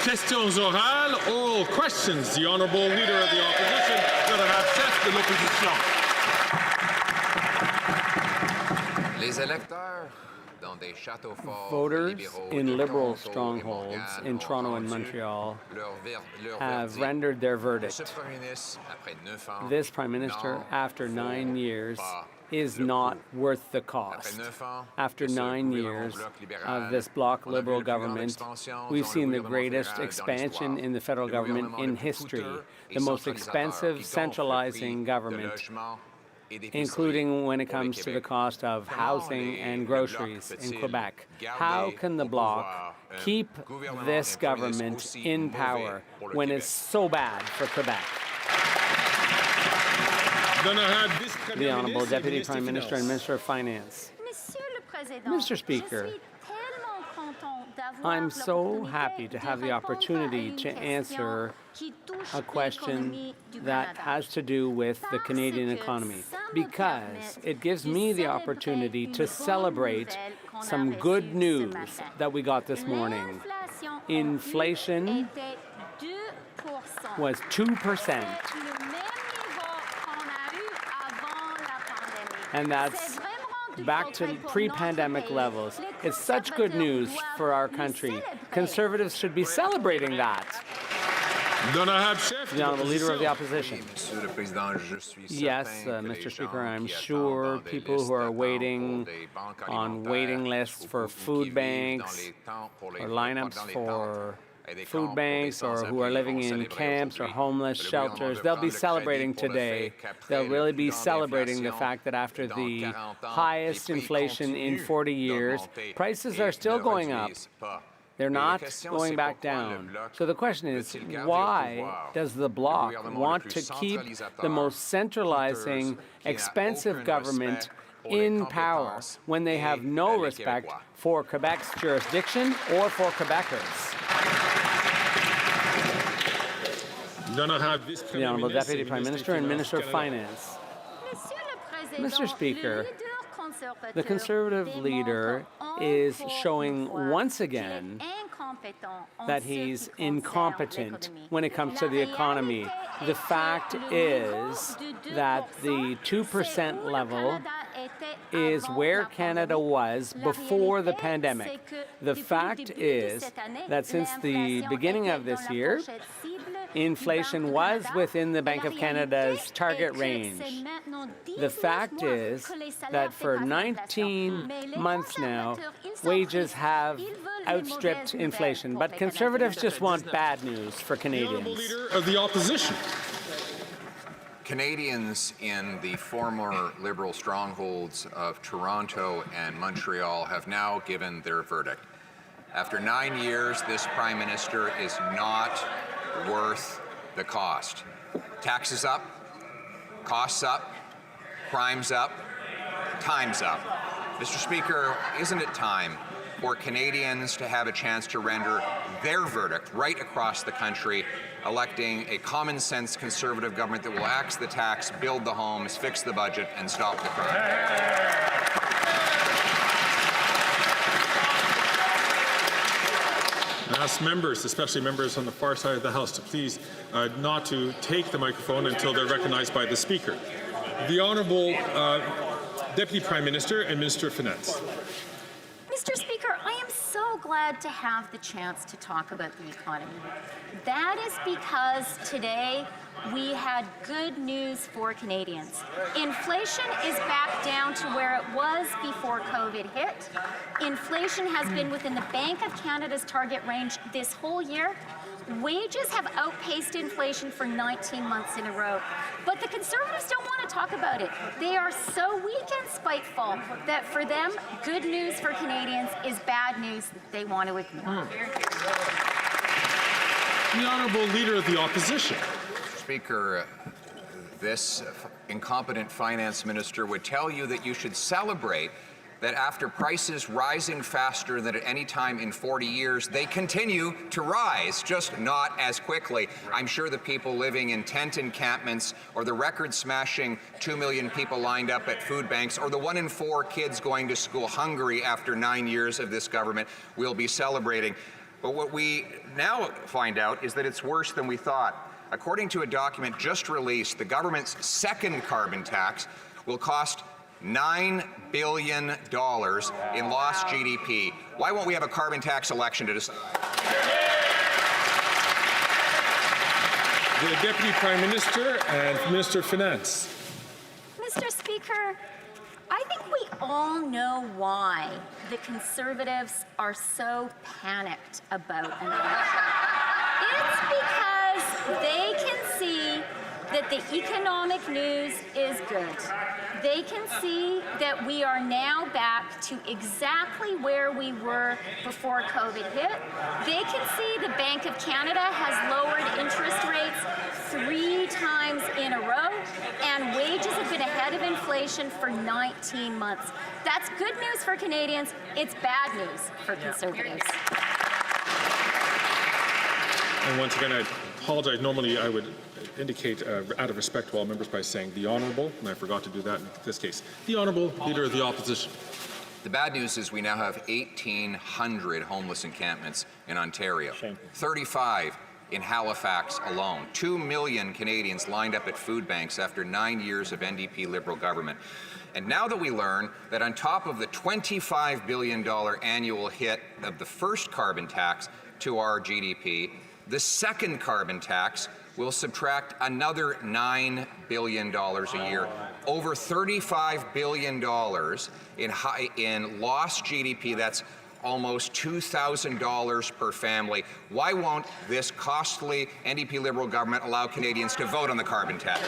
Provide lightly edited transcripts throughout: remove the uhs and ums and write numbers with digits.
Questions orales, oral questions. The Honourable Leader of the Opposition, l'honorable chef de l'Opposition. Les électeurs dans des châteaux forts Voters libéraux in de liberal Toronto et strongholds Montréal in ont Toronto and rendu Montreal leur have verdict. rendered their Ce verdict. Premier ministre, après 9 ans, This Prime Minister, n'en after 9 vaut years, pas is le not coup. worth the Après cost. 9 ans After de ce 9 gouvernement years Bloc libéral, of this Bloc on a vu Liberal la plus grande government, expansion we've dans le seen the gouvernement greatest fédéral dans expansion l'histoire. in the federal Le government gouvernement in le plus history, coûteux et the most centralisateur expensive qui gonfle le centralizing prix de government, logement et d'épicerie including when it pour les comes to the Québécois. cost of housing and groceries in Quebec. How can the Bloc keep this government in power when it's so bad for Quebec? The Honourable Deputy Prime Minister and Minister of Finance. Mr. Speaker, I'm so happy to have the opportunity to answer a question that has to do with the Canadian economy, because it gives me the opportunity to celebrate some good news that we got this morning. Inflation was 2%. And that's back to pre-pandemic levels. It's such good news for our country. Conservatives should be celebrating that. The Honourable Leader of the Opposition. Yes, Mr. Speaker, I'm sure people who are waiting on waiting lists for food banks or lineups for food banks, or who are living in camps or homeless shelters, they'll be celebrating today. They'll really be celebrating the fact that after the highest inflation in 40 years, prices are still going up. They're not going back down. So the question is, why does the Bloc want to keep the most centralizing, expensive government in power when they have no respect for Quebec's jurisdiction or for Quebecers? The Honourable Deputy Prime Minister and Minister of Finance. Mr. Speaker, the Conservative leader is showing once again that he's incompetent when it comes to the economy. The fact is that the 2% level is where Canada was before the pandemic. The fact is that since the beginning of this year, inflation was within the Bank of Canada's target range. The fact is that for 19 months now, wages have outstripped inflation. But Conservatives just want bad news for Canadians. The Leader of the Opposition. Canadians in the former Liberal strongholds of Toronto and Montreal have now given their verdict. After 9 years, this Prime Minister is not worth the cost. Taxes up, costs up, crimes up, time's up. Mr. Speaker, isn't it time for Canadians to have a chance to render their verdict right across the country, electing a common-sense Conservative government that will axe the tax, build the homes, fix the budget, and stop the crime? I ask members, especially members on the far side of the House, to please not to take the microphone until they're recognized by the Speaker. The Honourable Deputy Prime Minister and Minister of Finance. Mr. Speaker, I am so glad to have the chance to talk about the economy. That is because today we had good news for Canadians. Inflation is back down to where it was before COVID hit. Inflation has been within the Bank of Canada's target range this whole year. Wages have outpaced inflation for 19 months in a row. But the Conservatives don't want to talk about it. They are so weak and spiteful that for them, good news for Canadians is bad news that they want to ignore. The Honourable Leader of the Opposition. Speaker, this incompetent finance minister would tell you that you should celebrate that after prices rising faster than at any time in 40 years, they continue to rise, just not as quickly. I'm sure the people living in tent encampments, or the record-smashing 2 million people lined up at food banks, or the 1 in 4 kids going to school hungry after 9 years of this government will be celebrating. But what we now find out is that it's worse than we thought. According to a document just released, the government's second carbon tax will cost $9 billion in lost GDP. Why won't we have a carbon tax election to decide? The Deputy Prime Minister and Minister of Finance. Mr. Speaker, I think we all know why the Conservatives are so panicked about an election. It's because they can see that the economic news is good. They can see that we are now back to exactly where we were before COVID hit. They can see the Bank of Canada has lowered interest rates 3 times in a row, and wages have been ahead of inflation for 19 months. That's good news for Canadians. It's bad news for Conservatives. And once again, I apologize. Normally, I would indicate out of respect to all members by saying the Honourable, and I forgot to do that in this case. The Honourable Leader of the Opposition. The bad news is we now have 1,800 homeless encampments in Ontario. Shame. 35 in Halifax alone. 2 million Canadians lined up at food banks after 9 years of NDP Liberal government. And now that we learn that on top of the $25 billion annual hit of the first carbon tax to our GDP, the second carbon tax will subtract another $9 billion a year. Over $35 billion in lost GDP. That's almost $2,000 per family. Why won't this costly NDP Liberal government allow Canadians to vote on the carbon tax?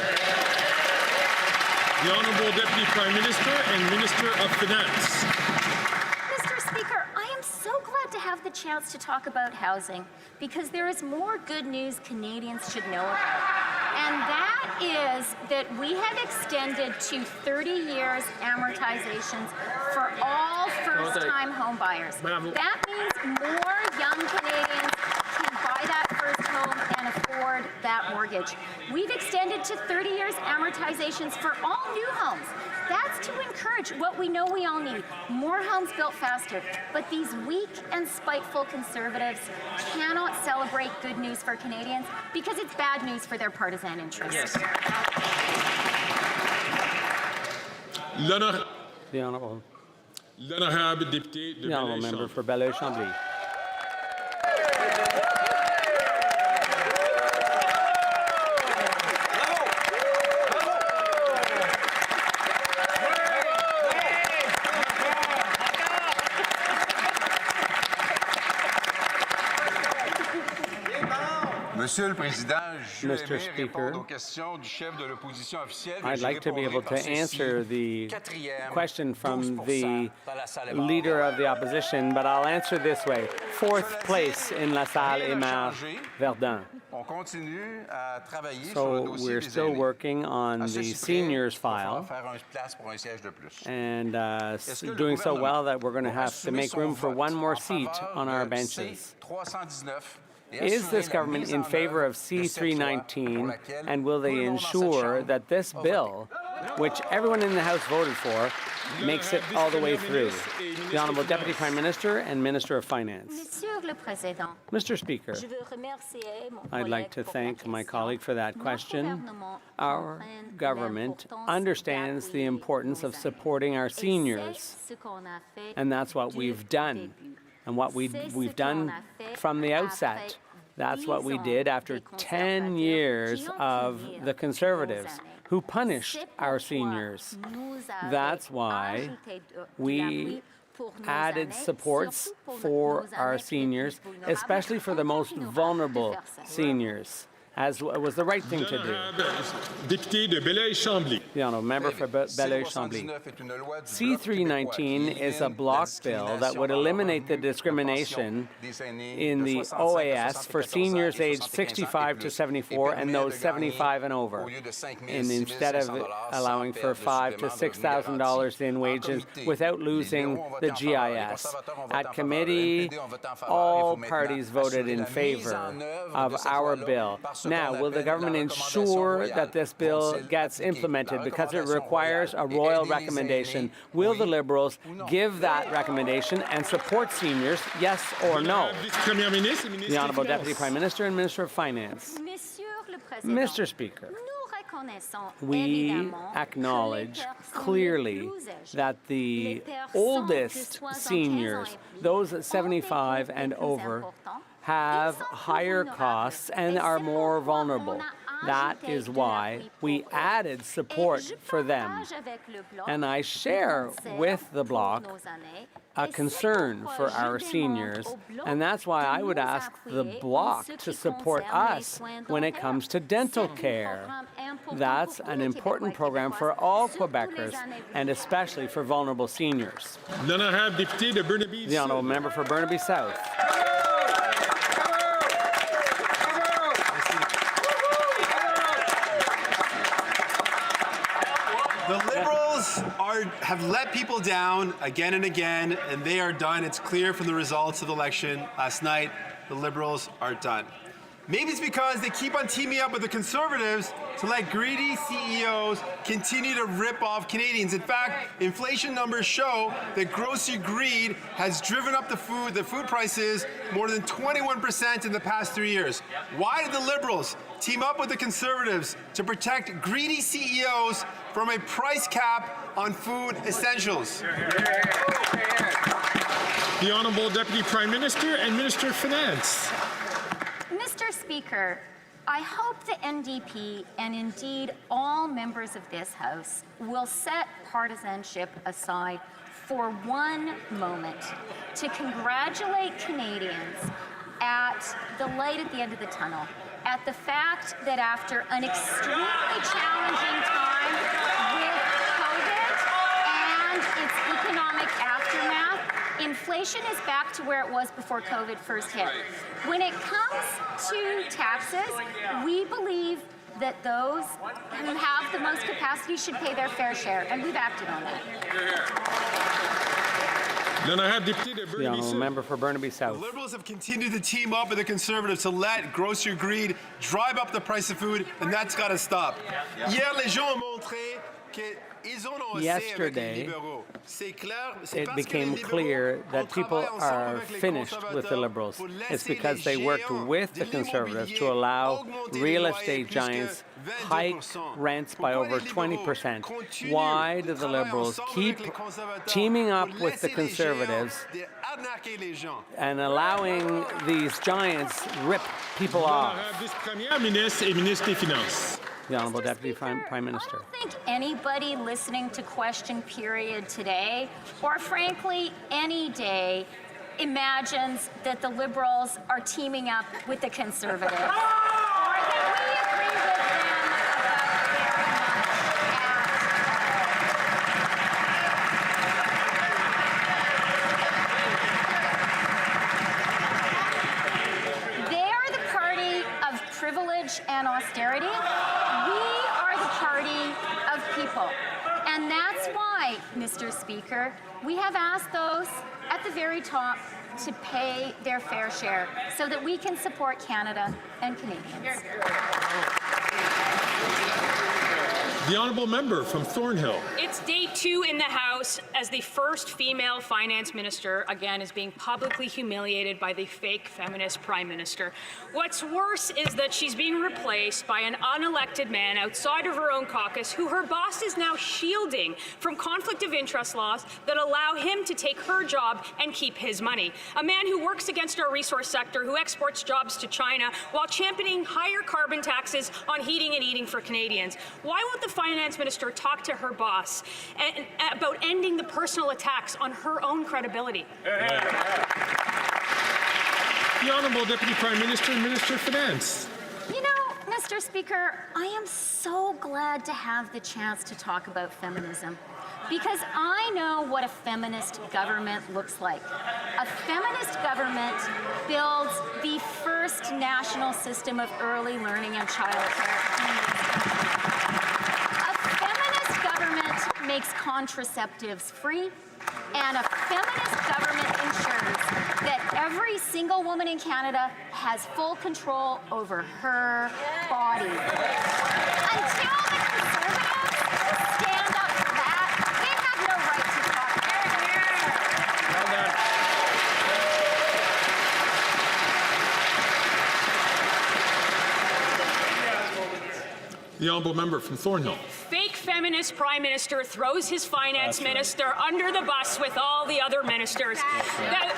The Honourable Deputy Prime Minister and Minister of Finance. Mr. Speaker, I am so glad to have the chance to talk about housing because there is more good news Canadians should know about. And that is that we have extended to 30 years amortizations for all first-time home buyers. That means more young Canadians can buy that first home and afford that mortgage. We've extended to 30 years amortizations for all new homes. That's to encourage what we know we all need, more homes built faster. But these weak and spiteful Conservatives cannot celebrate good news for Canadians because it's bad news for their partisan interests. The Honourable Député de The Honourable Member for Belleuil-Chambly. Monsieur le Président, Mr. Speaker, I'd like to be able to answer the question from the Leader of the Opposition, but I'll answer this way. 4th place in LaSalle, Émard, Verdun. So we're still working on the seniors file and doing so well that we're going to have to make room for one more seat on our benches. Is this government in favor of C-319, and will they ensure that this bill, which everyone in the House voted for, makes it all the way through? The Honourable Deputy Prime Minister and Minister of Finance. Mr. Speaker, I'd like to thank my colleague for that question. Our government understands the importance of supporting our seniors, and that's what we've done. And what we've done from the outset. That's what we did after 10 years of the Conservatives who punished our seniors. That's why we added supports for our seniors, especially for the most vulnerable seniors, as was the right thing to do. Député de Belleuil-Chambly. The Honourable Member for Belleuil-Chambly. C-319 is a bloc bill that would eliminate the discrimination in the OAS for seniors aged 65 to 74 and those 75 and over. And instead of allowing for $5,000 to $6,000 in wages without losing the GIS. At committee, all parties voted in favor of our bill Now, will the government ensure that this bill gets implemented because it requires a royal recommendation? Will the Liberals give that recommendation and support seniors, yes or no? The Honourable Deputy Prime Minister and Minister of Finance. Mr. Speaker, we acknowledge clearly that the oldest seniors, those at 75 and over, have higher costs and are more vulnerable. That is why we added support for them. And I share with the Bloc a concern for our seniors, and that's why I would ask the Bloc to support us when it comes to dental care. That's an important program for all Quebecers, and especially for vulnerable seniors. The Honourable Member for Burnaby South. The Liberals have let people down again and again, and they are done. It's clear from the results of the election last night. The Liberals are done. Maybe it's because they keep on teaming up with the Conservatives to let greedy CEOs continue to rip off Canadians. In fact, inflation numbers show that grocery greed has driven up the food prices more than 21% in the past 3 years. Why did the Liberals team up with the Conservatives to protect greedy CEOs from a price cap on food essentials? The Honourable Deputy Prime Minister and Minister of Finance. Mr. Speaker, I hope the NDP and indeed all members of this House will set partisanship aside for one moment to congratulate Canadians at the light at the end of the tunnel, at the fact that after an extremely challenging time with COVID and its economic aftermath, inflation is back to where it was before COVID first hit. When it comes to taxes, we believe that those who have the most capacity should pay their fair share, and we've acted on that. The Honourable Member for Burnaby South. The Liberals have continued to team up with the Conservatives to let grocery greed drive up the price of food, and that's got to stop. Yesterday, it became clear that people are finished with the Liberals. It's because they worked with the Conservatives to allow real estate giants hike rents by over 20%. Why do the Liberals keep teaming up with the Conservatives and allowing these giants rip people off? The Honourable Deputy Prime Minister. I don't think anybody listening to Question Period today, or frankly any day, imagines that the Liberals are teaming up with the Conservatives. Or that we agree with them about very much. They are the party of privilege and austerity. We are the party of people. And that's why, Mr. Speaker, we have asked those at the very top to pay their fair share so that we can support Canada and Canadians. The Honourable Member from Thornhill. It's day 2 in the House as the first female finance minister, again, is being publicly humiliated by the fake feminist prime minister. What's worse is that she's being replaced by an unelected man outside of her own caucus who her boss is now shielding from conflict of interest laws that allow him to take her job and keep his money. A man who works against our resource sector, who exports jobs to China while championing higher carbon taxes on heating and eating for Canadians. Why won't the finance minister talk to her boss about ending the personal attacks on her own credibility? The Honourable Deputy Prime Minister and Minister of Finance. You know, Mr. Speaker, I am so glad to have the chance to talk about feminism, because I know what a feminist government looks like. A feminist government builds the first national system of early learning and childcare. Makes contraceptives free, and a feminist government ensures that every single woman in Canada has full control over her body. Until the Conservatives stand up to that, they have no right to talk about it. The honourable member from Thornhill. Fake feminist Prime Minister throws his finance minister under the bus with all the other ministers.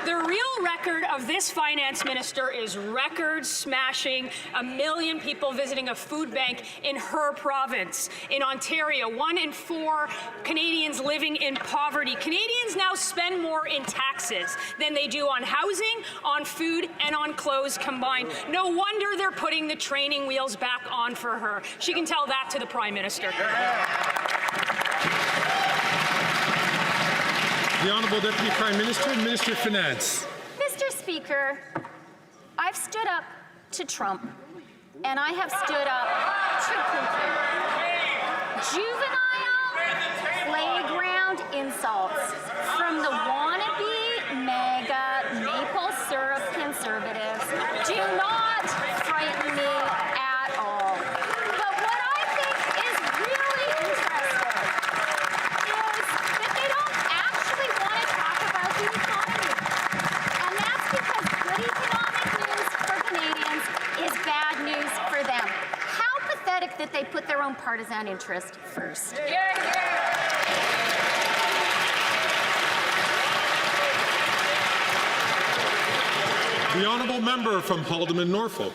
The real record of this finance minister is record smashing 1 million people visiting a food bank in her province. In Ontario, 1 in 4 Canadians living in poverty. Canadians now spend more in taxes than they do on housing, on food, and on clothes combined. No wonder they're putting the training wheels back on for her. She can tell that to the Prime Minister. The Honourable Deputy Prime Minister and Minister of Finance. Mr. Speaker, I've stood up to Trump, and I have stood up to Putin. Juvenile playground insults from the wannabe MAGA maple syrup conservatives do not frighten me at all. But what I think is really interesting is that they don't actually want to talk about the economy. And that's because good economic news for Canadians is bad news for them. How pathetic that they put their own partisan interest first. The honourable member from Haldimand Norfolk.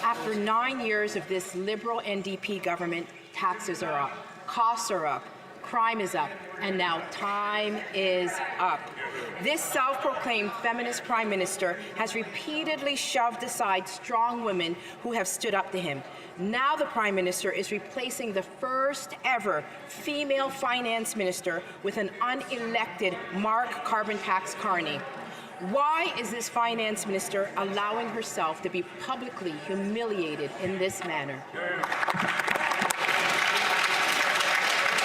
After 9 years of this Liberal NDP government, taxes are up, costs are up, crime is up, and now time is up. This self-proclaimed feminist Prime Minister has repeatedly shoved aside strong women who have stood up to him. Now the Prime Minister is replacing the first ever female finance minister with an unelected Mark Carbon Tax Carney. Why is this finance minister allowing herself to be publicly humiliated in this manner?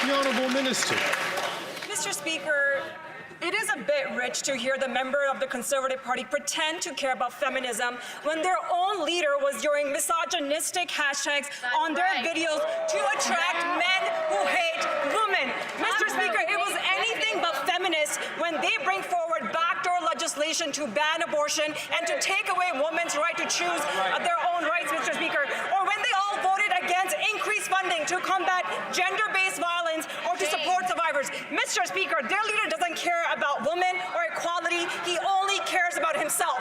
The Honourable Minister. Mr. Speaker, it is a bit rich to hear the member of the Conservative Party pretend to care about feminism when their own leader was using misogynistic hashtags on their videos to attract men who hate women. Mr. Speaker, it was anything but feminist when they bring forward backdoor legislation to ban abortion and to take away women's right to choose their own rights, Mr. Speaker, or when they all voted against increased funding to combat gender-based violence or to support survivors. Mr. Speaker, their leader doesn't care about women or equality. He only cares about himself.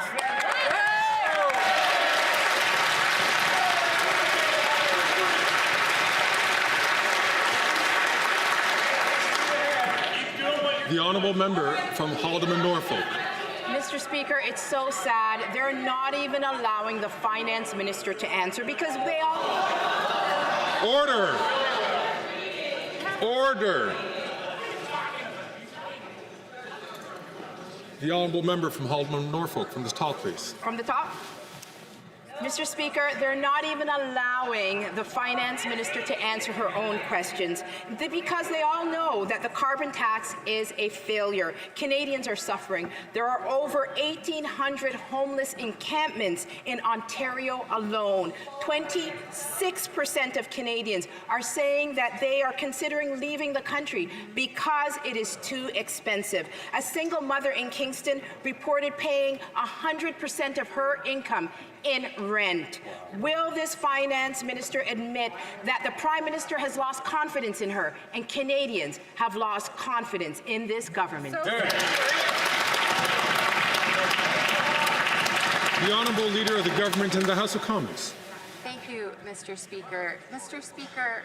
The honourable member from Haldimand Norfolk. Mr. Speaker, it's so sad. They're not even allowing the finance minister to answer because they all... Order! Order! The honourable member from Haldimand Norfolk, from the top, please. From the top? Mr. Speaker, they're not even allowing the finance minister to answer her own questions because they all know that the carbon tax is a failure. Canadians are suffering. There are over 1,800 homeless encampments in Ontario alone. 26% of Canadians are saying that they are considering leaving the country because it is too expensive. A single mother in Kingston reported paying 100% of her income in rent. Will this finance minister admit that the Prime Minister has lost confidence in her and Canadians have lost confidence in this government? The honourable leader of the government in the House of Commons. Thank you, Mr. Speaker. Mr. Speaker,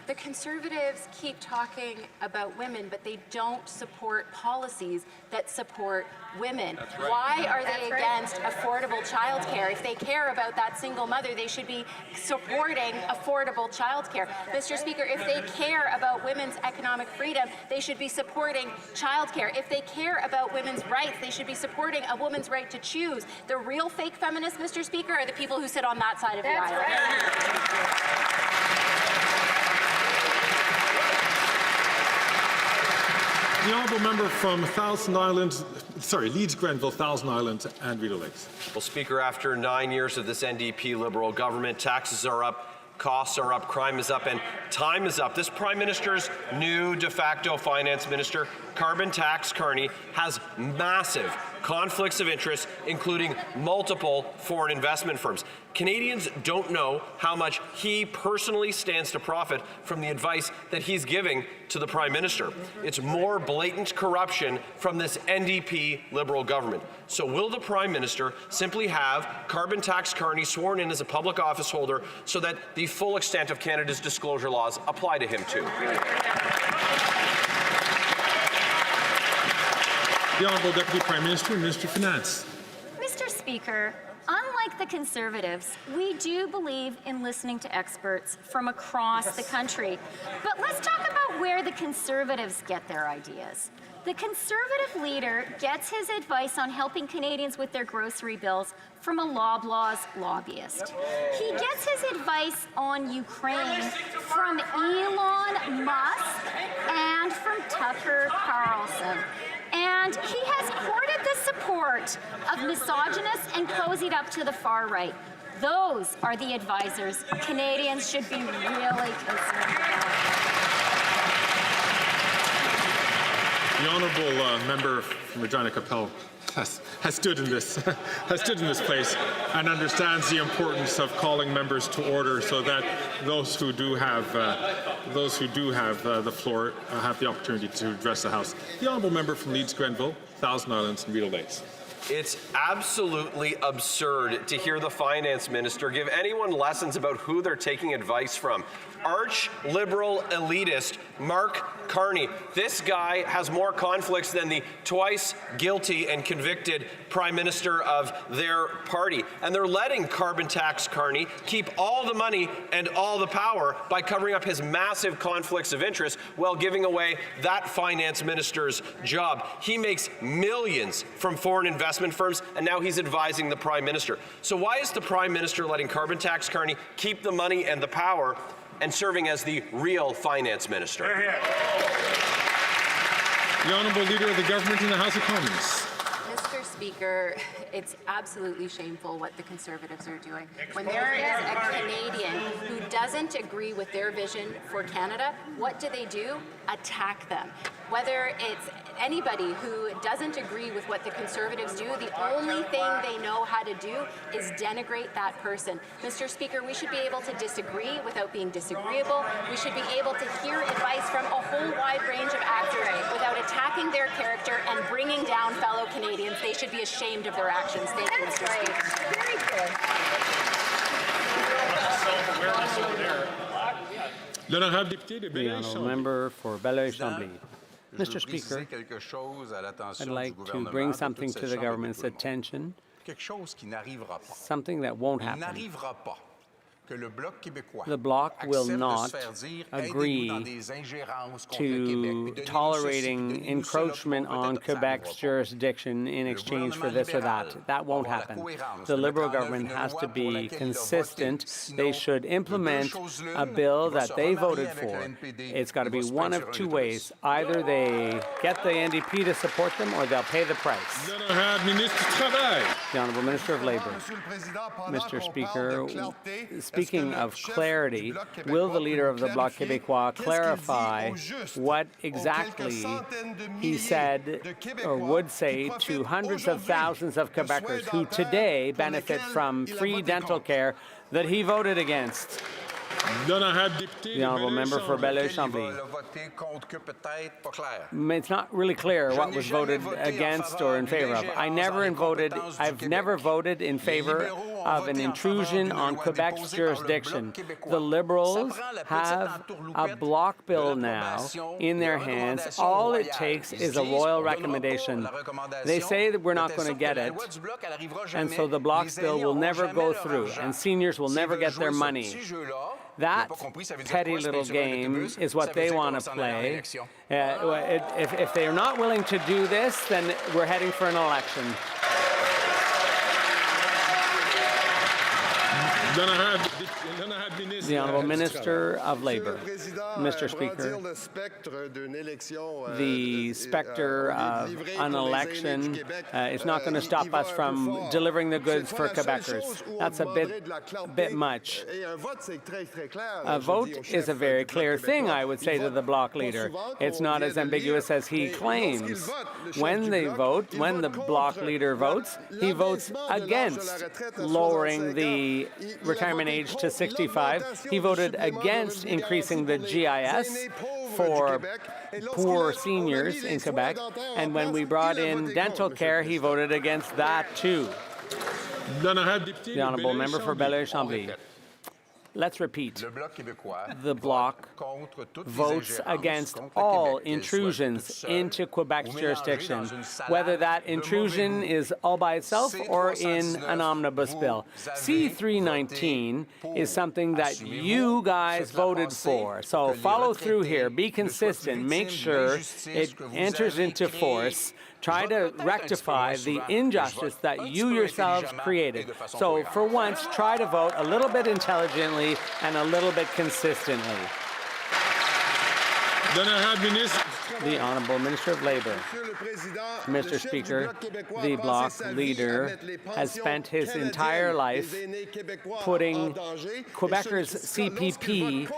the Conservatives keep talking about women, but they don't support policies that support women. Right. Why are they against affordable childcare? If they care about that single mother, they should be supporting affordable childcare. Mr. Speaker, if they care about women's economic freedom, they should be supporting childcare. If they care about women's rights, they should be supporting a woman's right to choose. The real fake feminists, Mr. Speaker, are the people who sit on that side of the aisle. Right. The honourable member from Leeds Grenville, Thousand Islands and Rideau Lakes. Well, Speaker, after 9 years of this NDP Liberal government, taxes are up, costs are up, crime is up, and time is up. This Prime Minister's new de facto finance minister, Carbon Tax Carney, has massive conflicts of interest, including multiple foreign investment firms. Canadians don't know how much he personally stands to profit from the advice that he's giving to the Prime Minister. It's more blatant corruption from this NDP Liberal government. So will the Prime Minister simply have Carbon Tax Carney sworn in as a public office holder so that the full extent of Canada's disclosure laws apply to him too? The Honourable Deputy Prime Minister and Minister of Finance. Mr. Speaker, unlike the Conservatives, we do believe in listening to experts from across the country. But let's talk about where the Conservatives get their ideas. The Conservative leader gets his advice on helping Canadians with their grocery bills from a Loblaws lobbyist. He gets his advice on Ukraine from Elon Musk and from Tucker Carlson. And he has courted the support of misogynists and cozied up to the far right. Those are the advisors Canadians should be really concerned about. The honourable member from Regina Capel has stood in this place and understands the importance of calling members to order so that those who do have the floor have the opportunity to address the House. The honourable member from Leeds Grenville, Thousand Islands and Rideau Lakes. It's absolutely absurd to hear the finance minister give anyone lessons about who they're taking advice from. Arch-liberal elitist Mark Carney. This guy has more conflicts than the twice guilty and convicted Prime Minister of their party. And they're letting Carbon Tax Carney keep all the money and all the power by covering up his massive conflicts of interest while giving away that finance minister's job. He makes millions from foreign investment firms, and now he's advising the Prime Minister. So why is the Prime Minister letting Carbon Tax Carney keep the money and the power and serving as the real finance minister? The Honourable Leader of the Government in the House of Commons. Mr. Speaker, it's absolutely shameful what the Conservatives are doing. When there is a Canadian who doesn't agree with their vision for Canada, what do? Attack them. Whether it's anybody who doesn't agree with what the Conservatives do, the only thing they know how to do is denigrate that person. Mr. Speaker, we should be able to disagree without being disagreeable. We should be able to hear advice from a whole wide range of actors without attacking their character and bringing down fellow Canadians. They should be ashamed of their actions. Thank you, Mr. Speaker. Very good. The honourable member for Belleuil-Chambly. Mr. Speaker, I'd like to bring something to the government's attention, something that won't happen. The Bloc will not agree to tolerating encroachment on Quebec's jurisdiction in exchange for this or that. That won't happen. The Liberal government has to be consistent. They should implement a bill that they voted for. It's got to be one of two ways. Either they get the NDP to support them or they'll pay the price. The Honourable Minister of Labour. Mr. Speaker, speaking of clarity, will the Leader of the Bloc Québécois clarify what exactly he said or would say to hundreds of thousands of Quebecers who today benefit from free dental care that he voted against? The honourable member for Belleuil-Chambly. It's not really clear what was voted against or in favor of. I've never voted in favor of an intrusion on Quebec's jurisdiction. The Liberals have a block bill now in their hands. All it takes is a royal recommendation. They say that we're not going to get it, and so the block bill will never go through, and seniors will never get their money. That petty little game is what they want to play. If they're not willing to do this, then we're heading for an election. The Honourable Minister of Labour. Mr. Speaker, the spectre of an election is not going to stop us from delivering the goods for Quebecers. That's a bit much. A vote is a very clear thing, I would say to the Bloc leader. It's not as ambiguous as he claims. When they vote, when the Bloc leader votes, he votes against lowering the retirement age to 65. He voted against increasing the GIS for poor seniors in Quebec. And when we brought in dental care, he voted against that too. The Honourable Member for Belleuil-Chambly. Let's repeat. The Bloc votes against all intrusions into Quebec's jurisdiction, whether that intrusion is all by itself or in an omnibus bill. C-319 is something that you guys voted for. So follow through here. Be consistent. Make sure it enters into force. Try to rectify the injustice that you yourselves created. So for once, try to vote a little bit intelligently and a little bit consistently. The Honourable Minister of Labour. Mr. Speaker, the Bloc leader has spent his entire life putting Quebecers' CPP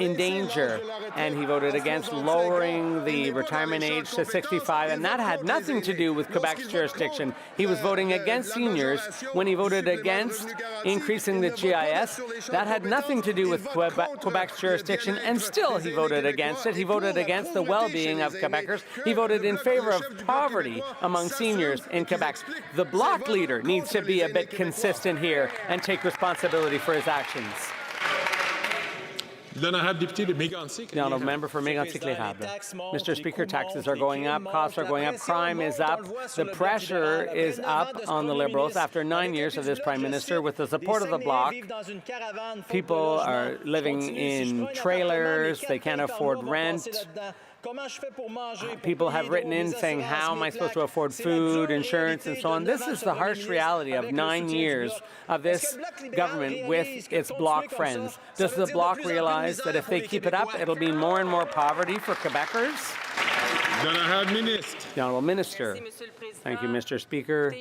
in danger, and he voted against lowering the retirement age to 65, and that had nothing to do with Quebec's jurisdiction. He was voting against seniors when he voted against increasing the GIS. That had nothing to do with Quebec's jurisdiction, and still he voted against it. He voted against the well-being of Quebecers. He voted in favor of poverty among seniors in Quebec. The Bloc leader needs to be a bit consistent here and take responsibility for his actions. The Honourable Member for Mégantic-L'Érable. Mr. Speaker, taxes are going up, costs are going up, crime is up, the pressure is up on the Liberals after 9 years of this Prime Minister with the support of the Bloc. People are living in trailers, they can't afford rent. People have written in saying, how am I supposed to afford food, insurance, and so on? This is the harsh reality of 9 years of this government with its Bloc friends. Does the Bloc realize that if they keep it up, it'll mean more and more poverty for Quebecers? The Honourable Minister. Thank you, Mr. Speaker.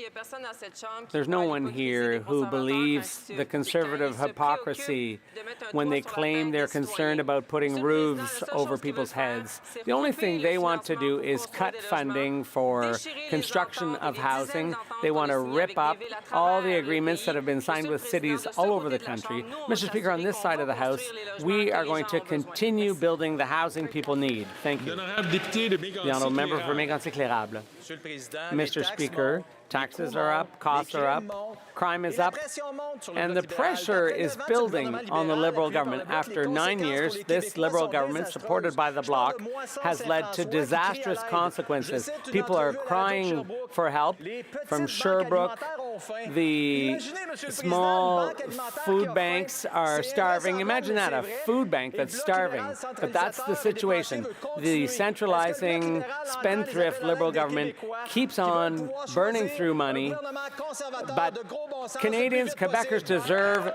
There's no one here who believes the Conservative hypocrisy when they claim they're concerned about putting roofs over people's heads. The only thing they want to do is cut funding for construction of housing. They want to rip up all the agreements that have been signed with cities all over the country. Mr. Speaker, on this side of the House, we are going to continue building the housing people need. Thank you. The Honourable Member for Mégantic-L'Érable. Mr. Speaker, taxes are up, costs are up, crime is up, and the pressure is building on the Liberal government. After 9 years, this Liberal government, supported by the Bloc, has led to disastrous consequences. People are crying for help. From Sherbrooke, the small food banks are starving. Imagine that, a food bank that's starving. But that's the situation. The centralizing, spendthrift Liberal government keeps on burning through money, but Canadians, Quebecers deserve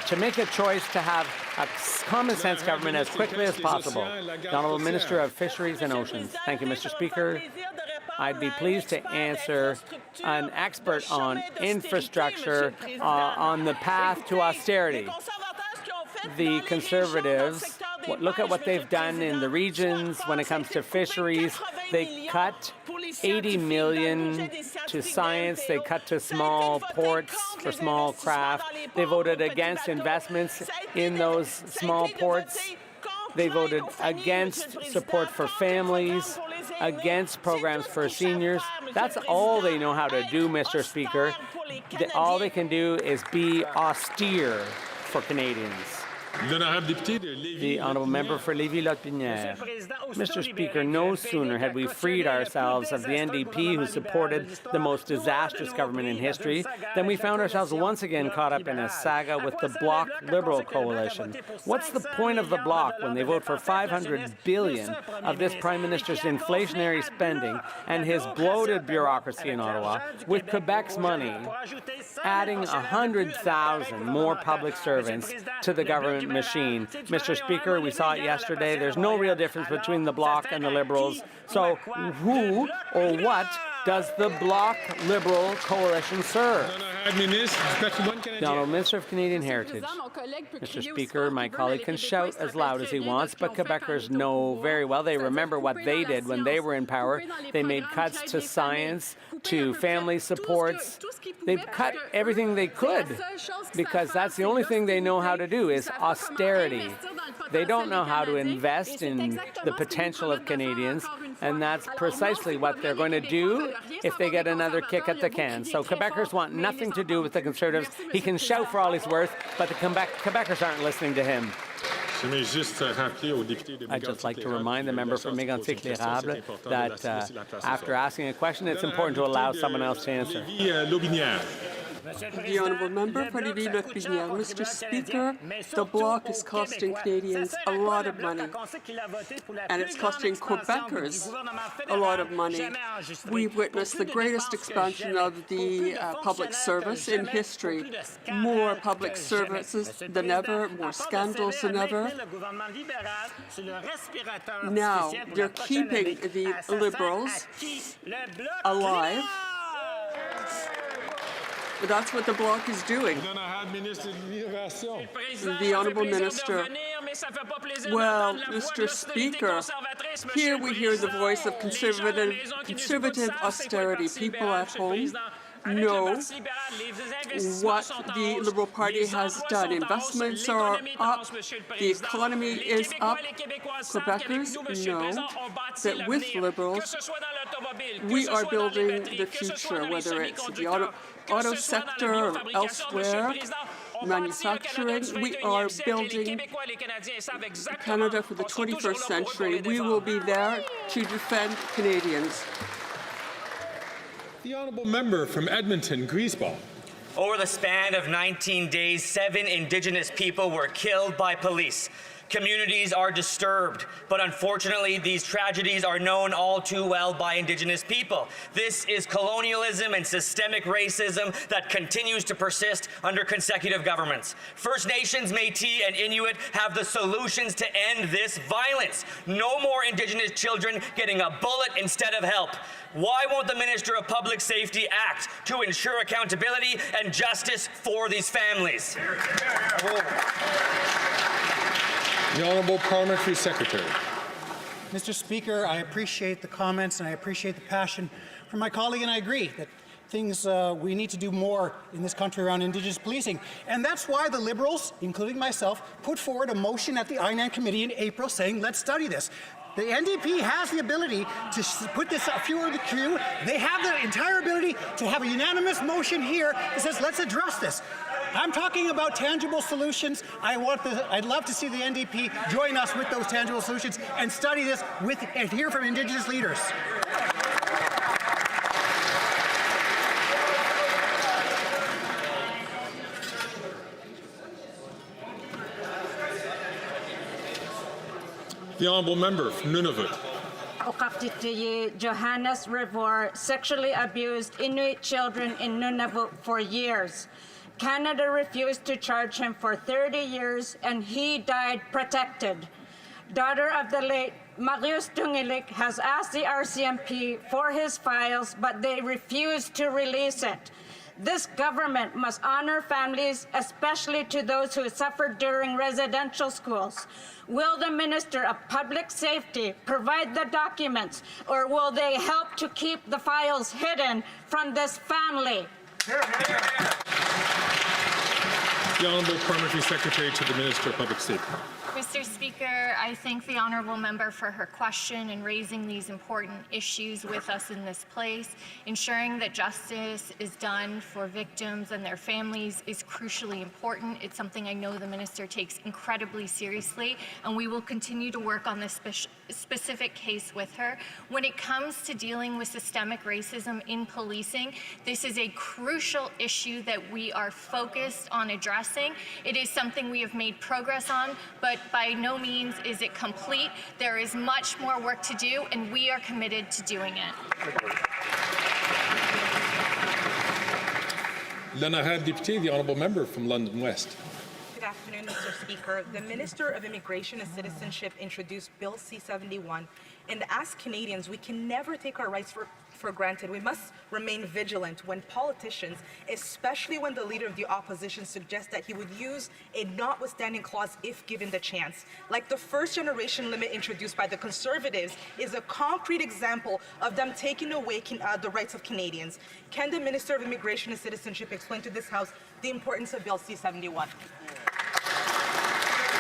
to make a choice to have a common-sense government as quickly as possible. The Honourable Minister of Fisheries and Oceans. Thank you, Mr. Speaker. I'd be pleased to answer an expert on infrastructure on the path to austerity. The Conservatives, look at what they've done in the regions when it comes to fisheries. They cut 80 million to science. They cut to small ports for small craft. They voted against investments in those small ports. They voted against support for families, against programs for seniors. That's all they know how to do, Mr. Speaker. All they can do is be austere for Canadians. The honourable member for Lévis-Lotbinière. Mr. Speaker, no sooner had we freed ourselves of the NDP who supported the most disastrous government in history than we found ourselves once again caught up in a saga with the Bloc Liberal coalition. What's the point of the Bloc when they vote for $500 billion of this Prime Minister's inflationary spending and his bloated bureaucracy in Ottawa, with Quebec's money adding 100,000 more public servants to the government machine? Mr. Speaker, we saw it yesterday. There's no real difference between the Bloc and the Liberals. So who or what does the Bloc Liberal coalition serve? The Honourable Minister of Canadian Heritage. Mr. Speaker, my colleague can shout as loud as he wants, but Quebecers know very well. They remember what they did when they were in power. They made cuts to science, to family supports. They've cut everything they could because that's the only thing they know how to do is austerity. They don't know how to invest in the potential of Canadians, and that's precisely what they're going to do if they get another kick at the can. So Quebecers want nothing to do with the Conservatives. He can shout for all he's worth, but the Quebecers aren't listening to him. I'd just like to remind the member from Mégantic-L'Érable that after asking a question, it's important to allow someone else to answer. The honourable member for Lévis-Lotbinière. Mr. Speaker, the Bloc is costing Canadians a lot of money, and it's costing Quebecers a lot of money. We've witnessed the greatest expansion of the public service in history. More public services than ever, more scandals than ever. Now, they're keeping the Liberals alive. That's what the Bloc is doing. The Honourable Minister. Well, Mr. Speaker, here we hear the voice of conservative austerity. People at home know what the Liberal Party has done. Investments are up, the economy is up. Quebecers know that with Liberals, we are building the future, whether it's the auto sector or elsewhere, manufacturing. We are building Canada for the 21st century. We will be there to defend Canadians. The honourable member from Edmonton, Griesbach. Over the span of 19 days, 7 Indigenous people were killed by police. Communities are disturbed, but unfortunately these tragedies are known all too well by Indigenous people. This is colonialism and systemic racism that continues to persist under consecutive governments. First Nations, Métis and Inuit have the solutions to end this violence. No more Indigenous children getting a bullet instead of help. Why won't the Minister of Public Safety act to ensure accountability and justice for these families? The Honourable Parliamentary Secretary. Mr. Speaker, I appreciate the comments and I appreciate the passion from my colleague, and I agree that we need to do more in this country around Indigenous policing. And that's why the Liberals, including myself, put forward a motion at the INAN committee in April saying, let's study this. The NDP has the ability to put this forward the queue. They have the entire ability to have a unanimous motion here that says, let's address this. I'm talking about tangible solutions. I'd love to see the NDP join us with those tangible solutions and study this and hear from Indigenous leaders. The honourable member from Nunavut. Johannes Rivor sexually abused Inuit children in Nunavut for years. Canada refused to charge him for 30 years, and he died protected. Daughter of the late Marius Tungilik has asked the RCMP for his files, but they refuse to release it. This government must honor families, especially to those who suffered during residential schools. Will the Minister of Public Safety provide the documents, or will they help to keep the files hidden from this family? The Honourable Parliamentary Secretary to the Minister of Public Safety. Mr. Speaker, I thank the honourable member for her question and raising these important issues with us in this place. Ensuring that justice is done for victims and their families is crucially important. It's something I know the minister takes incredibly seriously, and we will continue to work on this specific case with her. When it comes to dealing with systemic racism in policing, this is a crucial issue that we are focused on addressing. It is something we have made progress on, but by no means is it complete. There is much more work to do, and we are committed to doing it. L'honorable député, the Honourable Member from London West. Good afternoon, Mr. Speaker. The Minister of Immigration and Citizenship introduced Bill C-71, and as Canadians, we can never take our rights for granted. We must remain vigilant when politicians, especially when the Leader of the Opposition suggests that he would use a notwithstanding clause if given the chance. Like the first generation limit introduced by the Conservatives is a concrete example of them taking away the rights of Canadians. Can the Minister of Immigration and Citizenship explain to this House the importance of Bill C-71?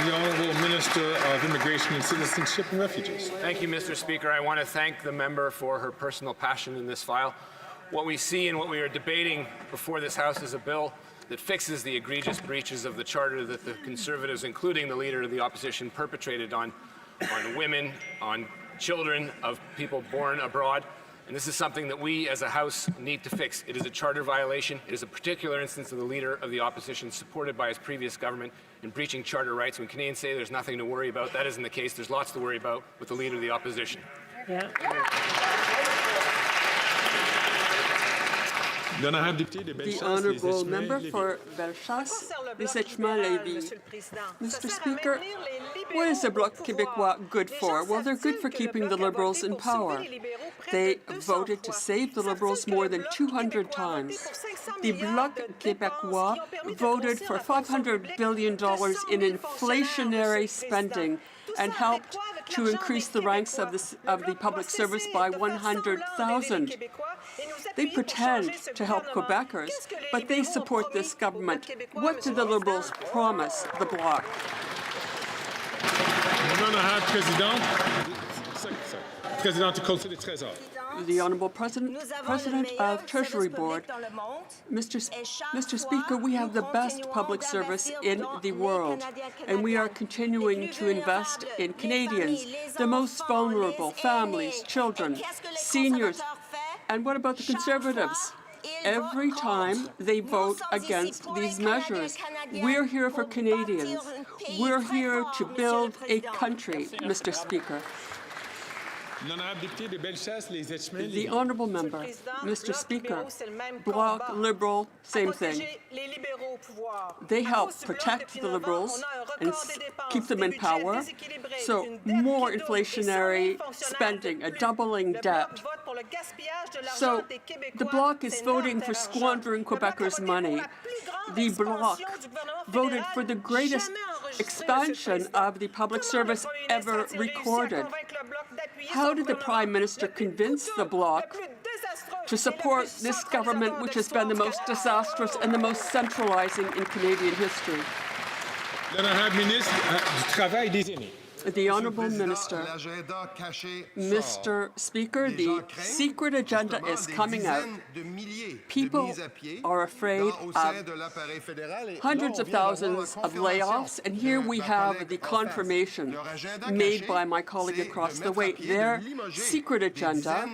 The Honourable Minister of Immigration and Citizenship and Refugees. Thank you, Mr. Speaker. I want to thank the member for her personal passion in this file. What we see and what we are debating before this House is a bill that fixes the egregious breaches of the Charter that the Conservatives, including the Leader of the Opposition, perpetrated on women, on children of people born abroad. And this is something that we as a House need to fix. It is a Charter violation. It is a particular instance of the Leader of the Opposition, supported by his previous government, in breaching Charter rights. When Canadians say there's nothing to worry about, that isn't the case. There's lots to worry about with the Leader of the Opposition. Yeah. The Honourable Member for Bellechasse, Desechemins-Lévis. Mr. Speaker, what is the Bloc Québécois good for? Well, they're good for keeping the Liberals in power. They voted to save the Liberals more than 200 times. The Bloc Québécois voted for $500 billion in inflationary spending and helped to increase the ranks of the public service by 100,000. They pretend to help Quebecers, but they support this government. What did the Liberals promise the Bloc? The Honourable President of Treasury Board. Mr. Speaker, we have the best public service in the world, and we are continuing to invest in Canadians, the most vulnerable, families, children, seniors. And what about the Conservatives? Every time they vote against these measures, we're here for Canadians. We're here to build a country, Mr. Speaker. The Honourable Member, Mr. Speaker, Bloc, Liberal, same thing. They help protect the Liberals and keep them in power. So more inflationary spending, a doubling debt. So the Bloc is voting for squandering Quebecers' money. The Bloc voted for the greatest expansion of the public service ever recorded. How did the Prime Minister convince the Bloc to support this government, which has been the most disastrous and the most centralizing in Canadian history? The Honourable Minister, Mr. Speaker, the secret agenda is coming out. People are afraid of hundreds of thousands of layoffs, and here we have the confirmation made by my colleague across the way. Their secret agenda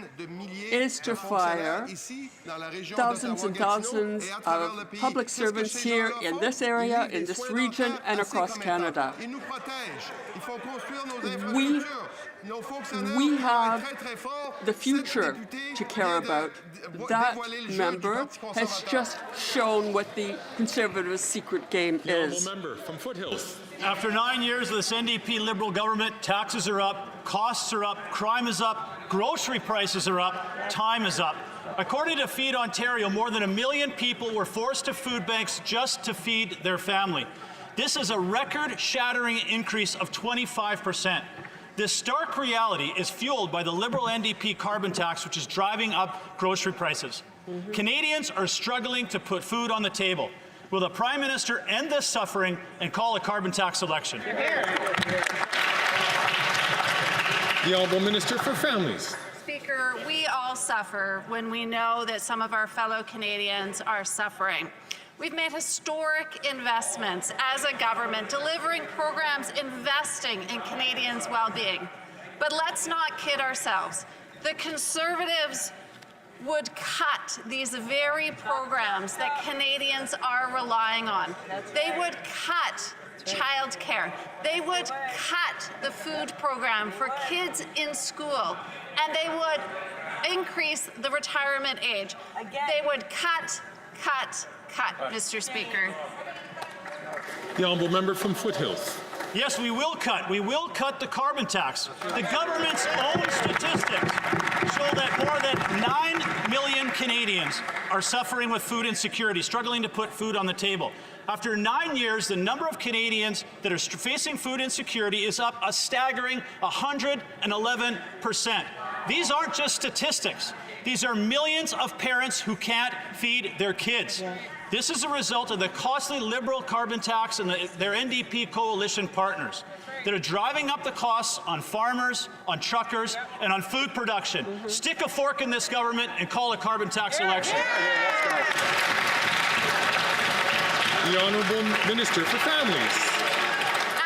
is to fire thousands and thousands of public servants here in this area, in this region, and across Canada. We have the future to care about. That member has just shown what the Conservatives' secret game is. Member from Foothills. After 9 years of this NDP Liberal government, taxes are up, costs are up, crime is up, grocery prices are up, time is up. According to Feed Ontario, more than 1 million people were forced to food banks just to feed their family. This is a record-shattering increase of 25%. This stark reality is fueled by the Liberal NDP carbon tax, which is driving up grocery prices. Canadians are struggling to put food on the table. Will the Prime Minister end this suffering and call a carbon tax election? The Honourable Minister for Families. Speaker, we all suffer when we know that some of our fellow Canadians are suffering. We've made historic investments as a government, delivering programs investing in Canadians' well-being. But let's not kid ourselves. The Conservatives would cut these very programs that Canadians are relying on. They would cut childcare. They would cut the food program for kids in school, and they would increase the retirement age. They would cut, Mr. Speaker. The Honourable Member from Foothills. Yes, we will cut. We will cut the carbon tax. The government's own statistics show that more than 9 million Canadians are suffering with food insecurity, struggling to put food on the table. After 9 years, the number of Canadians that are facing food insecurity is up a staggering 111%. These aren't just statistics. These are millions of parents who can't feed their kids. This is a result of the costly Liberal carbon tax and their NDP coalition partners that are driving up the costs on farmers, on truckers, and on food production. Stick a fork in this government and call a carbon tax election. The Honourable Minister for Families.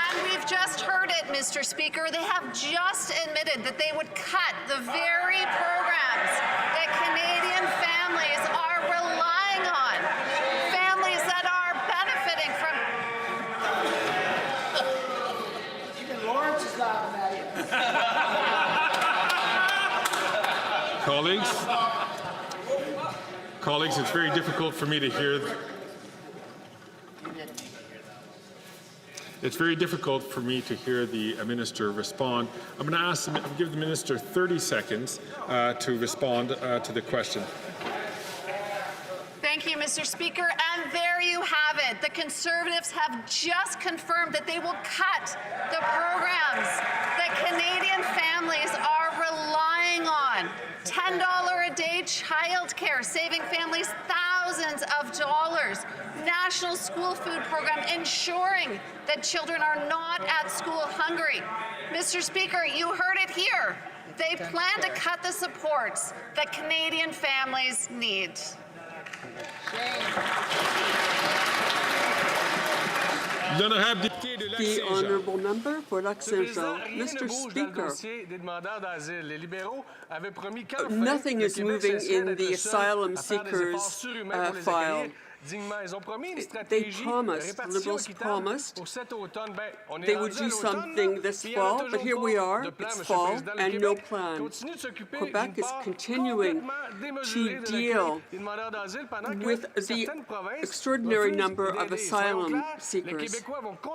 And we've just heard it, Mr. Speaker. They have just admitted that they would cut the very programs that Canadian families are relying on. Families that are benefiting from... Even Lawrence is laughing at you. Colleagues, it's very difficult for me to hear. It's very difficult for me to hear the minister respond. I'm going to give the minister 30 seconds to respond to the question. Thank you, Mr. Speaker. And there you have it. The Conservatives have just confirmed that they will cut the programs that Canadian families are relying on. $10 a day childcare, saving families thousands of dollars. National school food program, ensuring that children are not at school hungry. Mr. Speaker, you heard it here. They plan to cut the supports that Canadian families need. The Honourable Member for Lac-Saint-Jean. Mr. Speaker, nothing is moving in the asylum seekers file. They promised, the Liberals promised, they would do something this fall, but here we are, it's fall, and no plan. Quebec is continuing to deal with the extraordinary number of asylum seekers.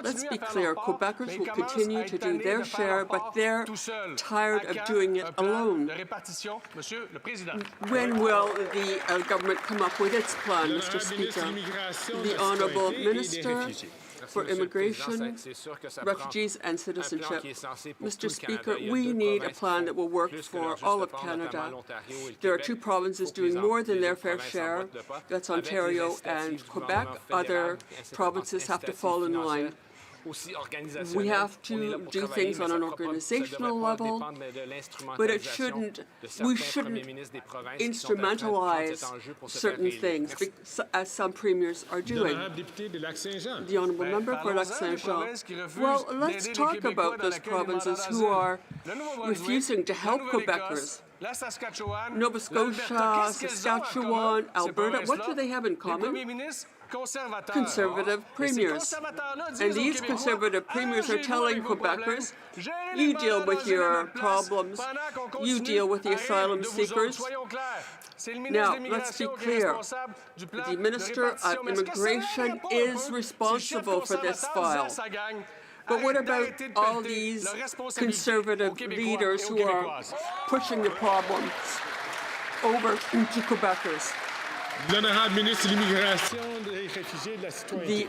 Let's be clear, Quebecers will continue to do their share, but they're tired of doing it alone. When will the government come up with its plan, Mr. Speaker? The Honourable Minister for Immigration, Refugees and Citizenship. Mr. Speaker, we need a plan that will work for all of Canada. There are two provinces doing more than their fair share. That's Ontario and Quebec. Other provinces have to fall in line. We have to do things on an organizational level, but we shouldn't instrumentalize certain things, as some premiers are doing. The Honourable Member for Lac-Saint-Jean. Well, let's talk about those provinces who are refusing to help Quebecers. Nova Scotia, Saskatchewan, Alberta, what do they have in common? Conservative premiers. And these conservative premiers are telling Quebecers, you deal with your problems, you deal with the asylum seekers. Now, let's be clear. The Minister of Immigration is responsible for this file. But what about all these conservative leaders who are pushing the problems over to Quebecers? The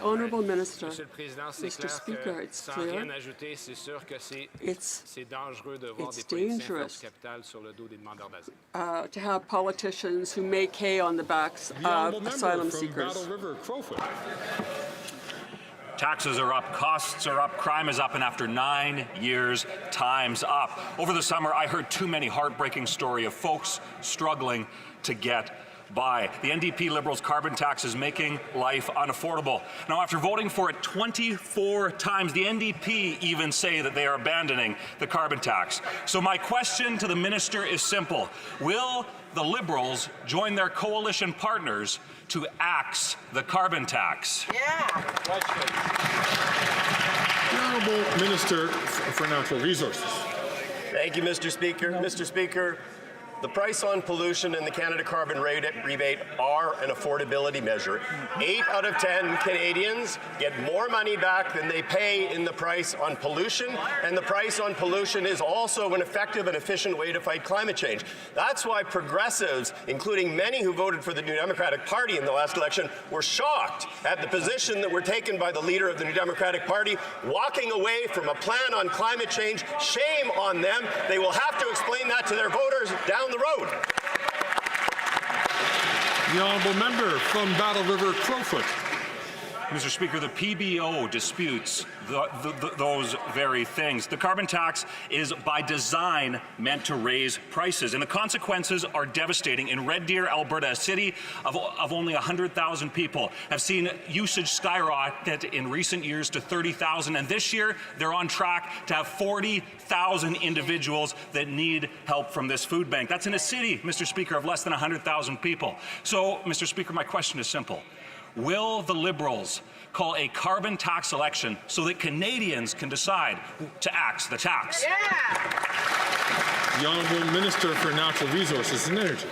Honourable Minister. Mr. Speaker, it's clear it's dangerous to have politicians who make hay on the backs of asylum seekers. Taxes are up, costs are up, crime is up, and after 9 years, time's up. Over the summer, I heard too many heartbreaking stories of folks struggling to get by. The NDP Liberals' carbon tax is making life unaffordable. Now, after voting for it 24 times, the NDP even say that they are abandoning the carbon tax. So my question to the minister is simple. Will the Liberals join their coalition partners to axe the carbon tax? Yeah. The Honourable Minister for Natural Resources. Thank you, Mr. Speaker. Mr. Speaker, the price on pollution and the Canada Carbon Rebate are an affordability measure. 8 out of 10 Canadians get more money back than they pay in the price on pollution, and the price on pollution is also an effective and efficient way to fight climate change. That's why progressives, including many who voted for the New Democratic Party in the last election, were shocked at the position that were taken by the leader of the New Democratic Party, walking away from a plan on climate change. Shame on them. They will have to explain that to their voters down the road. The Honourable Member from Battle River Crowfoot. Mr. Speaker, the PBO disputes those very things. The carbon tax is by design meant to raise prices, and the consequences are devastating. In Red Deer, Alberta, a city of only 100,000 people, have seen usage skyrocket in recent years to 30,000, and this year they're on track to have 40,000 individuals that need help from this food bank. That's in a city, Mr. Speaker, of less than 100,000 people. So, Mr. Speaker, my question is simple. Will the Liberals call a carbon tax election so that Canadians can decide to axe the tax? Yeah. The Honourable Minister for Natural Resources and Energy.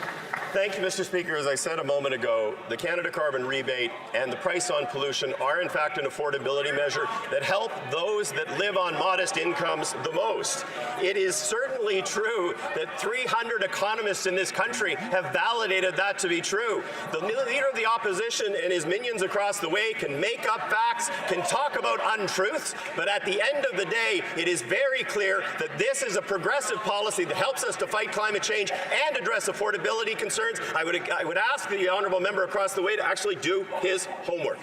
Thank you, Mr. Speaker. As I said a moment ago, the Canada Carbon Rebate and the price on pollution are in fact an affordability measure that help those that live on modest incomes the most. It is certainly true that 300 economists in this country have validated that to be true. The leader of the opposition and his minions across the way can make up facts, can talk about untruths, but at the end of the day, it is very clear that this is a progressive policy that helps us to fight climate change and address affordability concerns. I would ask the honourable member across the way to actually do his homework.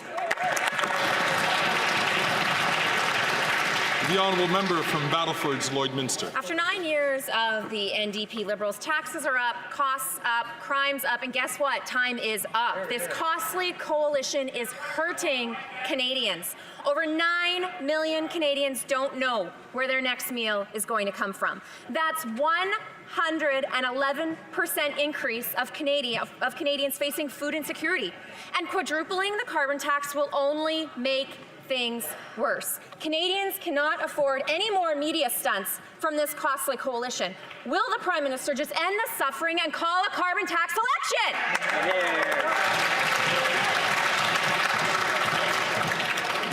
The Honourable Member from Battleford's Lloydminster. After 9 years of the NDP Liberals, taxes are up, costs up, crimes up, and guess what? Time is up. This costly coalition is hurting Canadians. Over 9 million Canadians don't know where their next meal is going to come from. That's 111% increase of Canadians facing food insecurity. And quadrupling the carbon tax will only make things worse. Canadians cannot afford any more media stunts from this costly coalition. Will the Prime Minister just end the suffering and call a carbon tax election?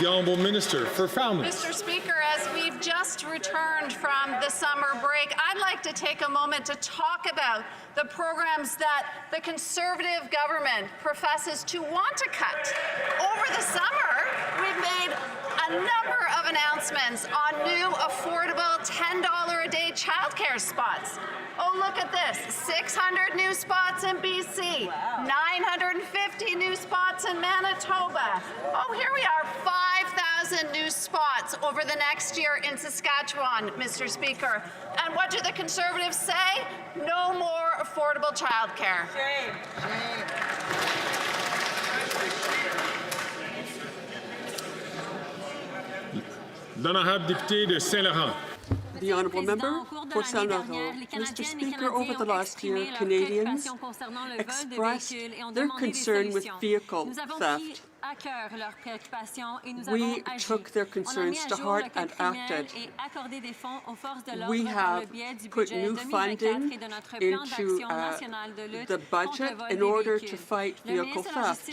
The Honourable Minister for Families. Mr. Speaker, as we've just returned from the summer break, I'd like to take a moment to talk about the programs that the Conservative government professes to want to cut. Over the summer, we've made a number of announcements on new, affordable $10 a day childcare spots. Oh, look at this, 600 new spots in BC, 950 new spots in Manitoba. Oh, here we are, 5,000 new spots over the next year in Saskatchewan, Mr. Speaker. And what do the Conservatives say? No more affordable childcare. Shame. L'honorable député de Saint-Laurent. The Honourable Member for Saint-Laurent. Mr. Speaker, over the last year, Canadians expressed their concern with vehicle theft We took their concerns to heart and acted. We have put new funding into the budget in order to fight vehicle theft.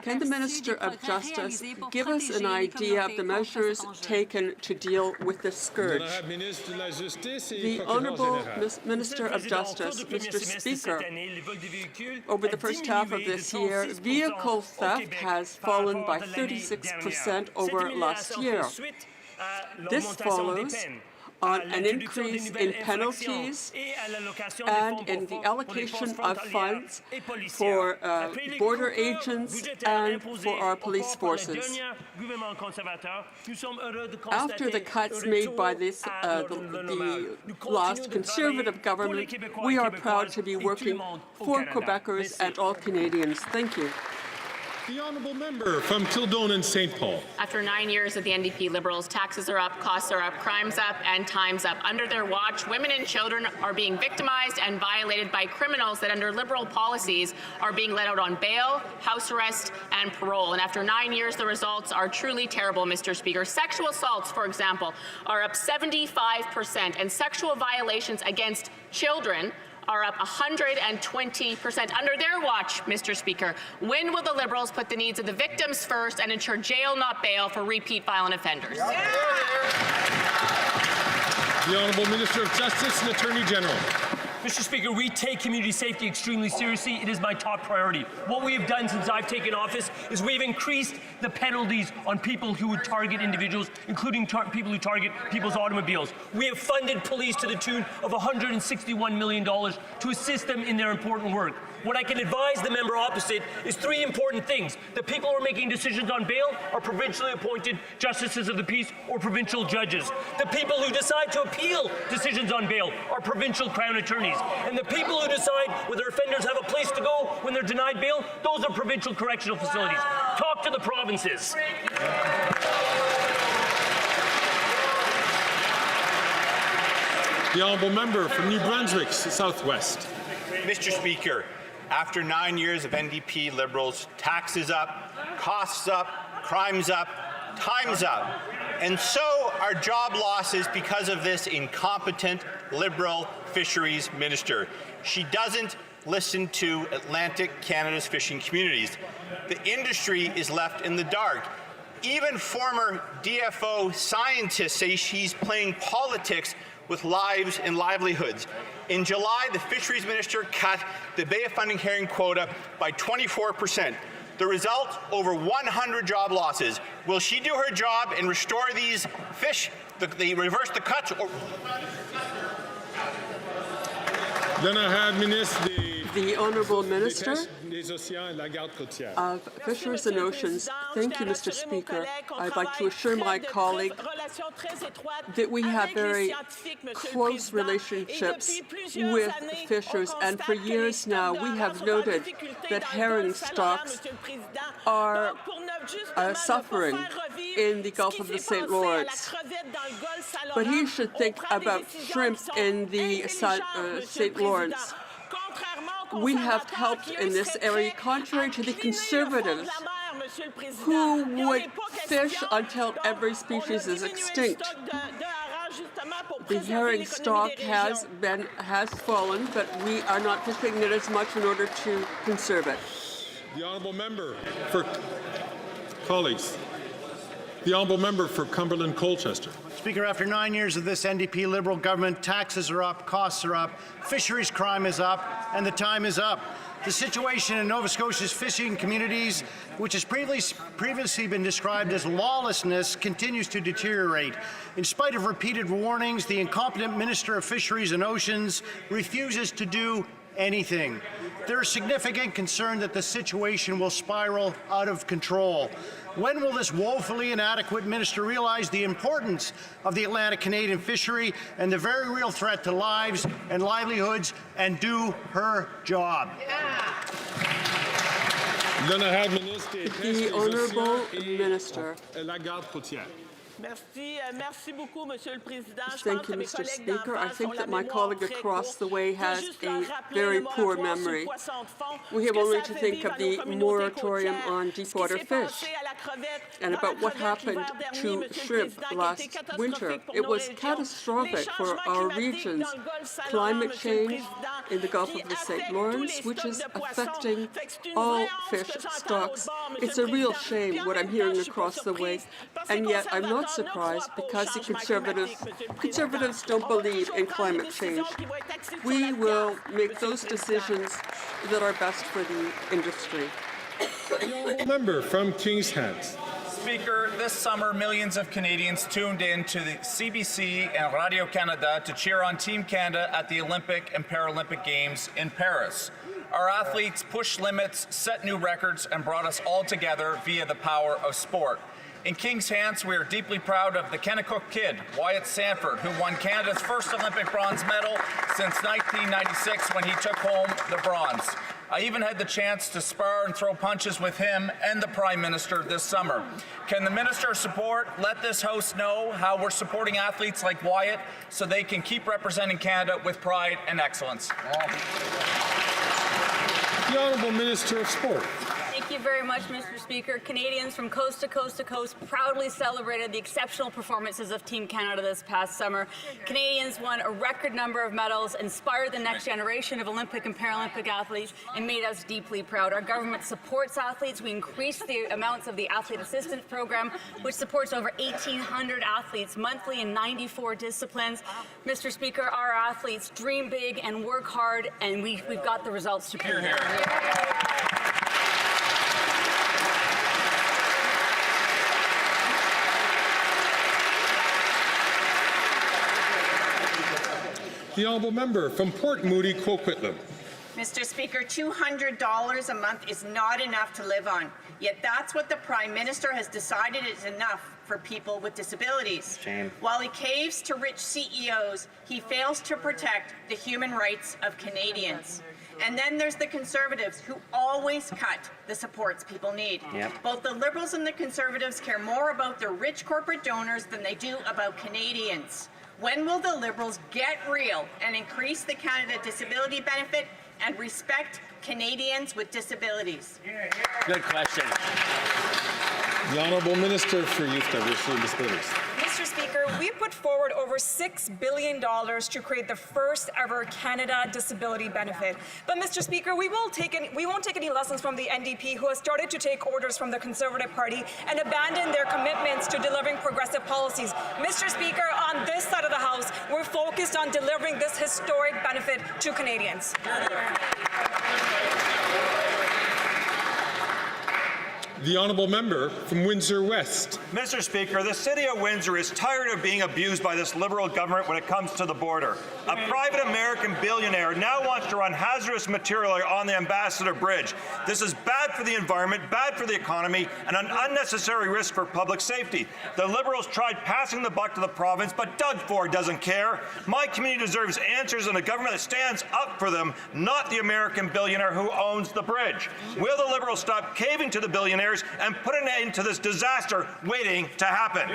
Can the Minister of Justice give us an idea of the measures taken to deal with this scourge? The Honourable Minister of Justice, Mr. Speaker, over the first half of this year, vehicle theft has fallen by 36% over last year. This follows on an increase in penalties and in the allocation of funds for border agents and for our police forces. After the cuts made by this, the last Conservative government, we are proud to be working for Quebecers and all Canadians. Thank you. The honourable member from Kildonan and St. Paul. After 9 years of the NDP Liberals, taxes are up, costs are up, crime's up, and time's up. Under their watch, women and children are being victimized and violated by criminals that under Liberal policies are being let out on bail, house arrest, and parole. And after 9 years, the results are truly terrible, Mr. Speaker. Sexual assaults, for example, are up 75%, and sexual violations against children are up 120% under their watch, Mr. Speaker. When will the Liberals put the needs of the victims first and ensure jail, not bail, for repeat violent offenders? The Honourable Minister of Justice and Attorney General. Mr. Speaker, we take community safety extremely seriously. It is my top priority. What we have done since I've taken office is we've increased the penalties on people who would target individuals, including people who target people's automobiles. We have funded police to the tune of $161 million to assist them in their important work. What I can advise the member opposite is three important things. The people who are making decisions on bail are provincially appointed justices of the peace or provincial judges. The people who decide to appeal decisions on bail are provincial crown attorneys. And the people who decide whether offenders have a place to go when they're denied bail, those are provincial correctional facilities. Talk to the provinces. The honourable member from New Brunswick Southwest. Mr. Speaker, after 9 years of NDP Liberals, taxes up, costs up, crime's up, time's up. And so are job losses because of this incompetent Liberal Fisheries Minister. She doesn't listen to Atlantic Canada's fishing communities. The industry is left in the dark. Even former DFO scientists say she's playing politics with lives and livelihoods. In July, the Fisheries Minister cut the Bay of Fundy herring quota by 24%. The result, over 100 job losses. Will she do her job and restore these fish, reverse the cuts? The Honourable Minister of Fisheries and Oceans. Thank you, Mr. Speaker. I'd like to assure my colleague that we have very close relationships with fishers, and for years now we have noted that herring stocks are suffering in the Gulf of the St. Lawrence. But he should think about shrimp in the St. Lawrence. We have helped in this area, contrary to the Conservatives, who would fish until every species is extinct. The herring stock has fallen, but we are not fishing it as much in order to conserve it. The honourable member for colleagues. The honourable member for Cumberland Colchester. Speaker, after 9 years of this NDP Liberal government, taxes are up, costs are up, fisheries crime is up, and the time is up. The situation in Nova Scotia's fishing communities, which has previously been described as lawlessness, continues to deteriorate. In spite of repeated warnings, the incompetent Minister of Fisheries and Oceans refuses to do anything. There is significant concern that the situation will spiral out of control. When will this woefully inadequate minister realize the importance of the Atlantic Canadian fishery and the very real threat to lives and livelihoods and do her job? The Honourable Minister Thank you, Mr. Speaker. I think that my colleague across the way has a very poor memory. We have only to think of the moratorium on deepwater fish and about what happened to shrimp last winter. It was catastrophic for our regions. Climate change in the Gulf of the St. Lawrence, which is affecting all fish stocks. It's a real shame what I'm hearing across the way, and yet I'm not surprised because the conservatives don't believe in climate change. We will make those decisions that are best for the industry. Member from Kings Heads. Speaker, this summer millions of Canadians tuned in to the CBC and Radio Canada to cheer on Team Canada at the Olympic and Paralympic Games in Paris. Our athletes pushed limits, set new records, and brought us all together via the power of sport. In King's Hands, we are deeply proud of the Kennecook Kid, Wyatt Sanford, who won Canada's first Olympic bronze medal since 1996 when he took home the bronze. I even had the chance to spar and throw punches with him and the Prime Minister this summer. Can the Minister of Sport let this House know how we're supporting athletes like Wyatt so they can keep representing Canada with pride and excellence? The Honourable Minister of Sport. Thank you very much, Mr. Speaker. Canadians from coast to coast to coast proudly celebrated the exceptional performances of Team Canada this past summer. Canadians won a record number of medals, inspired the next generation of Olympic and Paralympic athletes, and made us deeply proud. Our government supports athletes. We increased the amounts of the Athlete Assistance Program, which supports over 1,800 athletes monthly in 94 disciplines. Mr. Speaker, our athletes dream big and work hard, and we've got the results to prove it. The Honourable Member from Port Moody, Coquitlam. Mr. Speaker, $200 a month is not enough to live on, yet that's what the Prime Minister has decided is enough for people with disabilities. Shame. While he caves to rich CEOs, he fails to protect the human rights of Canadians. And then there's the Conservatives, who always cut the supports people need. Yep. Both the Liberals and the Conservatives care more about their rich corporate donors than they do about Canadians. When will the Liberals get real and increase the Canada Disability Benefit and respect Canadians with disabilities? Good question. The Honourable Minister for Youth, Diversity and Disabilities. Mr. Speaker, we put forward over $6 billion to create the first ever Canada Disability Benefit. But Mr. Speaker, we won't take any lessons from the NDP, who has started to take orders from the Conservative Party and abandon their commitments to delivering progressive policies. Mr. Speaker, on this side of the House, we're focused on delivering this historic benefit to Canadians. The Honourable Member from Windsor West. Mr. Speaker, the City of Windsor is tired of being abused by this Liberal government when it comes to the border. A private American billionaire now wants to run hazardous material on the Ambassador Bridge. This is bad for the environment, bad for the economy, and an unnecessary risk for public safety. The Liberals tried passing the buck to the province, but Doug Ford doesn't care. My community deserves answers and a government that stands up for them, not the American billionaire who owns the bridge. Will the Liberals stop caving to the billionaires and put an end to this disaster waiting to happen?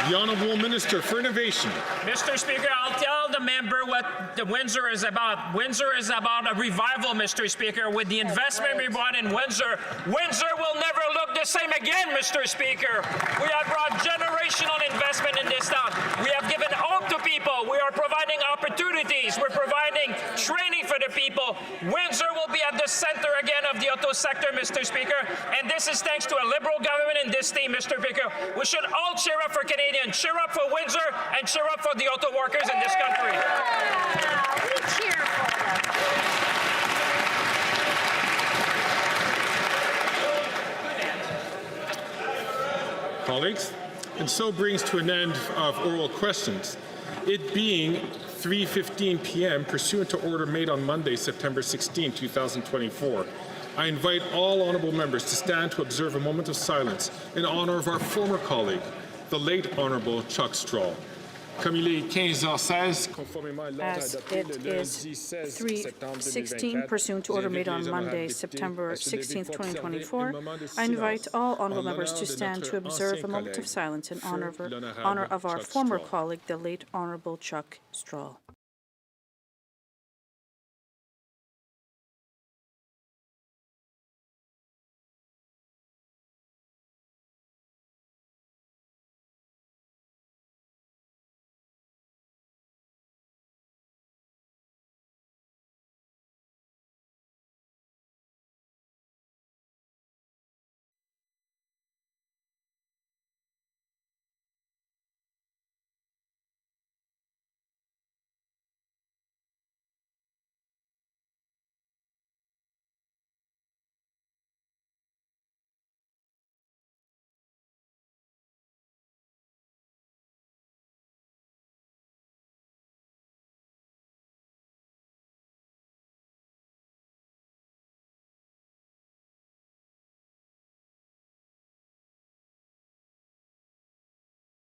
The Honourable Minister for Innovation. Mr. Speaker, I'll tell the member what the Windsor is about. Windsor is about a revival, Mr. Speaker. With the investment we brought in Windsor, Windsor will never look the same again, Mr. Speaker. We have brought generational investment in this town. We have given hope to people. We are providing opportunities. We're providing training for the people. Windsor will be at the center again of the auto sector, Mr. Speaker. And this is thanks to a Liberal government and this team, Mr. Speaker. We should all cheer up for Canadians. Cheer up for Windsor and cheer up for the auto workers in this country. We cheer for them. Colleagues, and so brings to an end of oral questions. It being 3:15 p.m. pursuant to order made on Monday, September 16, 2024. I invite all honourable members to stand to observe a moment of silence in honour of our former colleague, the late Honourable Chuck Straw. Comme il est 15h16, conformément à l'ordre As adopté it le lundi is 16 septembre 3:16, 2024, pursuant to order made on Monday, September 16, 2024, I invite all honourable members to stand to observe a moment of silence in honour of our former colleague, the late Honourable Chuck Straw.